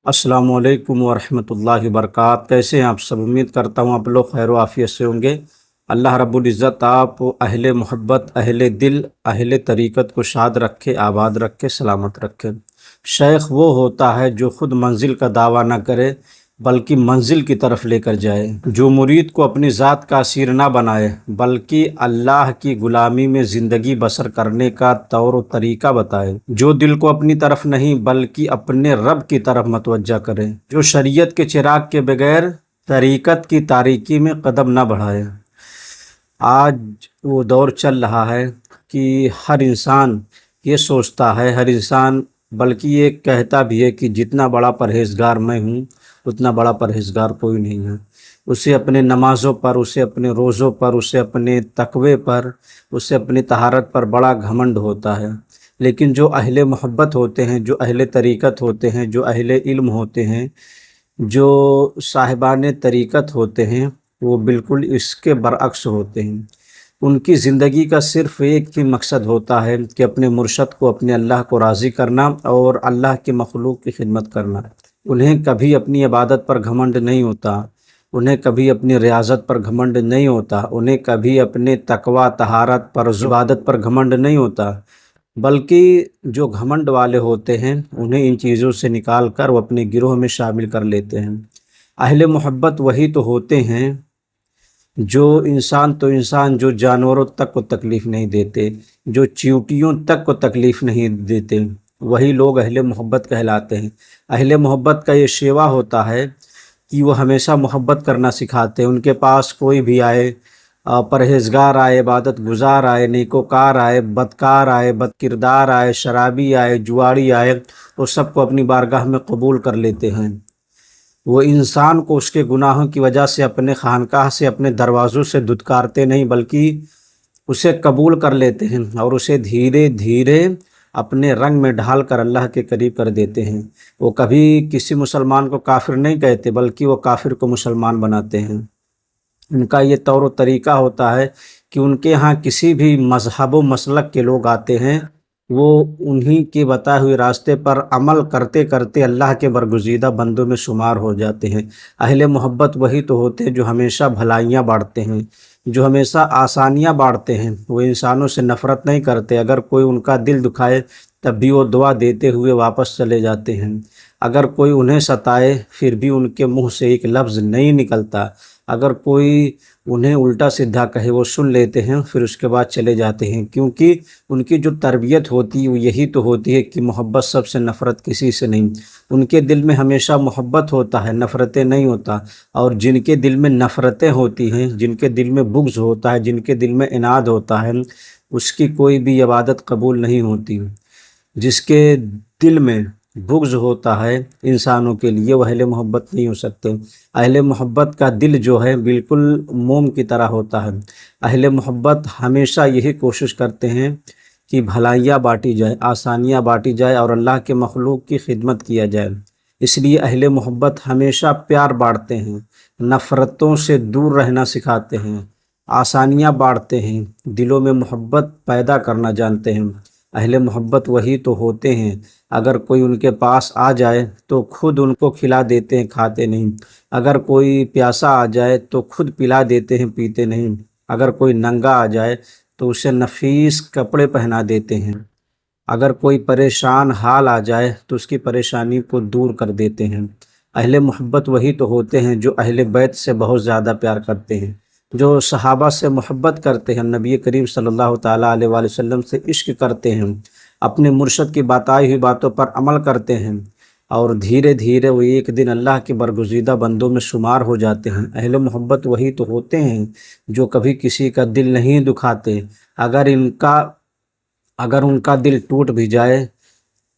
अस्सलाम वालेकुम वरहमतुल्लाहि वबरकात। कैसे हैं आप सब? उम्मीद करता हूँ आप लोग खैर आफियत से होंगे। अल्लाह रब्बुल इज़्ज़त आप अहले मोहब्बत, अहले दिल, अहले तरीक़त को शाद रखे, आबाद रखे, सलामत रखे। शेख वो होता है जो ख़ुद मंजिल का दावा ना करे बल्कि मंजिल की तरफ लेकर जाए, जो मुरीद को अपनी ज़ात का असीर ना बनाए बल्कि अल्लाह की ग़ुलामी में ज़िंदगी बसर करने का तौर व तरीक़ा बताए, जो दिल को अपनी तरफ नहीं बल्कि अपने रब की तरफ मतवज्जा करे, जो शरीयत के चिराग के बगैर तरीक़त की तारीकी में कदम ना बढ़ाए। आज वो दौर चल रहा है कि हर इंसान ये सोचता है, हर इंसान बल्कि ये कहता भी है कि जितना बड़ा परहेज़गार मैं हूँ उतना बड़ा परहेज़गार कोई नहीं है। उसे अपने नमाज़ों पर, उसे अपने रोज़ों पर, उसे अपने तक़वे पर, उसे अपनी तहारत पर बड़ा घमंड होता है। लेकिन जो अहले मोहब्बत होते हैं, जो अहले तरीक़त होते हैं, जो अहले इल्म होते हैं, जो साहिबान तरीक़त होते हैं, वो बिल्कुल इसके बरअक्स होते हैं। उनकी ज़िंदगी का सिर्फ़ एक ही मकसद होता है कि अपने मुर्शद को, अपने अल्लाह को राज़ी करना और अल्लाह की मखलूक की खिदमत करना। उन्हें कभी अपनी इबादत पर घमंड नहीं होता, उन्हें कभी अपनी रियाज़त पर घमंड नहीं होता, उन्हें कभी अपने तक़वा, तहारत पर, इबादत पर घमंड नहीं होता। बल्कि जो घमंड वाले होते हैं उन्हें इन चीज़ों से निकाल कर वो अपने गिरोह में शामिल कर लेते हैं। अहले मोहब्बत वही तो होते हैं जो इंसान जो जानवरों तक को तकलीफ़ नहीं देते, जो चींटियों तक को तकलीफ़ नहीं देते, वही लोग अहले मोहब्बत कहलाते हैं। अहले मोहब्बत का ये शेवा होता है कि वो हमेशा मोहब्बत करना सिखाते हैं। उनके पास कोई भी आए, परहेज़गार आए, इबादत गुज़ार आए, नेकोकार आए, बदकार आए, बदकिरदार आए, शराबी आए, जुआरी आए, वो सबको अपनी बारगाह में कबूल कर लेते हैं। वो इंसान को उसके गुनाहों की वजह से अपने खानकाह से, अपने दरवाज़ों से धुतकारते नहीं बल्कि उसे कबूल कर लेते हैं और उसे धीरे धीरे अपने रंग में ढाल कर अल्लाह के करीब कर देते हैं। वो कभी किसी मुसलमान को काफिर नहीं कहते बल्कि वो काफिर को मुसलमान बनाते हैं। उनका ये तौर तरीक़ा होता है कि उनके यहाँ किसी भी मज़हब व मसलक के लोग आते हैं, वो उन्हीं के बताए हुए रास्ते पर अमल करते करते अल्लाह के बरगुज़ीदा बंदों में शुमार हो जाते हैं। अहले मोहब्बत वही तो होते हैं जो हमेशा भलाइयाँ बाँटते हैं, जो हमेशा आसानियाँ बाँटते हैं। वो इंसानों से नफ़रत नहीं करते, अगर कोई उनका दिल दुखाए तब भी वो दुआ देते हुए वापस चले जाते हैं। अगर कोई उन्हें सताए फिर भी उनके मुँह से एक लफ्ज़ नहीं निकलता। अगर कोई उन्हें उल्टा सीधा कहे वो सुन लेते हैं, फिर उसके बाद चले जाते हैं, क्योंकि उनकी जो तरबियत होती है वो यही तो होती है कि मोहब्बत सबसे, नफ़रत किसी से नहीं। उनके दिल में हमेशा मोहब्बत होता है, नफ़रतें नहीं होता। और जिनके दिल में नफ़रतें होती हैं, जिनके दिल में बुग़्ज़ होता है, जिनके दिल में इनाद होता है, उसकी कोई भी इबादत कबूल नहीं होती। जिसके दिल में बुग़्ज़ होता है इंसानों के लिए, वह अहले मोहब्बत नहीं हो सकते। अहले मोहब्बत का दिल जो है बिल्कुल मोम की तरह होता है। अहले मोहब्बत हमेशा यही कोशिश करते हैं कि भलाइयाँ बाँटी जाए, आसानियाँ बाँटी जाए और अल्लाह के मखलूक की खिदमत किया जाए। इसलिए अहले मोहब्बत हमेशा प्यार बाँटते हैं, नफ़रतों से दूर रहना सिखाते हैं, आसानियाँ बाँटते हैं, दिलों में मोहब्बत पैदा करना जानते हैं। अहले मोहब्बत वही तो होते हैं, अगर कोई उनके पास आ जाए तो खुद उनको खिला देते हैं, खाते नहीं। अगर कोई प्यासा आ जाए तो खुद पिला देते हैं, पीते नहीं। अगर कोई नंगा आ जाए तो उसे नफीस कपड़े पहना देते हैं। अगर कोई परेशान हाल आ जाए तो उसकी परेशानी को दूर कर देते हैं। अहले मोहब्बत वही तो होते हैं जो अहले बैत से बहुत ज़्यादा प्यार करते हैं, जो सहाबा से मोहब्बत करते हैं, नबी करीम सल्लल्लाहु ताला अलैहि वसल्लम से इश्क करते हैं, अपने मुर्शद की बताई हुई बातों पर अमल करते हैं और धीरे धीरे वो एक दिन अल्लाह के बरगुज़ीदा बंदों में शुमार हो जाते हैं। अहले मोहब्बत वही तो होते हैं जो कभी किसी का दिल नहीं दुखाते। अगर उनका दिल टूट भी जाए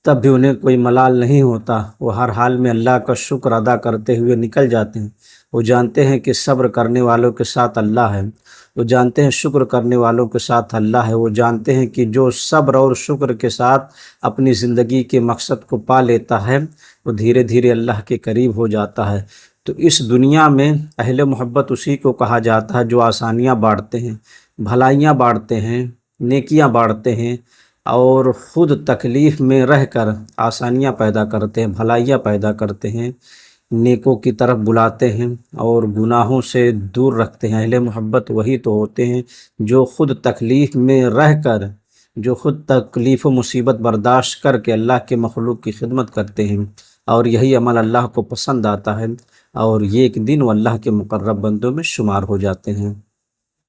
तब भी उन्हें कोई मलाल नहीं होता। वो हर हाल में अल्लाह का शुक्र अदा करते हुए निकल जाते हैं। वो जानते हैं कि सब्र करने वालों के साथ अल्लाह है, वो जानते हैं शुक्र करने वालों के साथ अल्लाह है। वो जानते हैं कि जो सब्र और शुक्र के साथ अपनी ज़िंदगी के मकसद को पा लेता है वो धीरे धीरे अल्लाह के करीब हो जाता है। तो इस दुनिया में अहले मोहब्बत उसी को कहा जाता है जो आसानियाँ बाँटते हैं, भलाइयाँ बाँटते हैं, नेकियां बाँटते हैं اور خود تکلیف میں رہ کر آسانیاں پیدا کرتے ہیں، بھلائیاں پیدا کرتے ہیں، نیکوں کی طرف بلاتے ہیں اور گناہوں سے دور رکھتے ہیں۔ اہل محبت وہی تو ہوتے ہیں جو خود تکلیف میں رہ کر، جو خود تکلیف و مصیبت برداشت کر کے اللہ کے مخلوق کی خدمت کرتے ہیں، اور یہی عمل اللہ کو پسند آتا ہے، اور یہ ایک دن وہ اللہ کے مقرب بندوں میں شمار ہو جاتے ہیں۔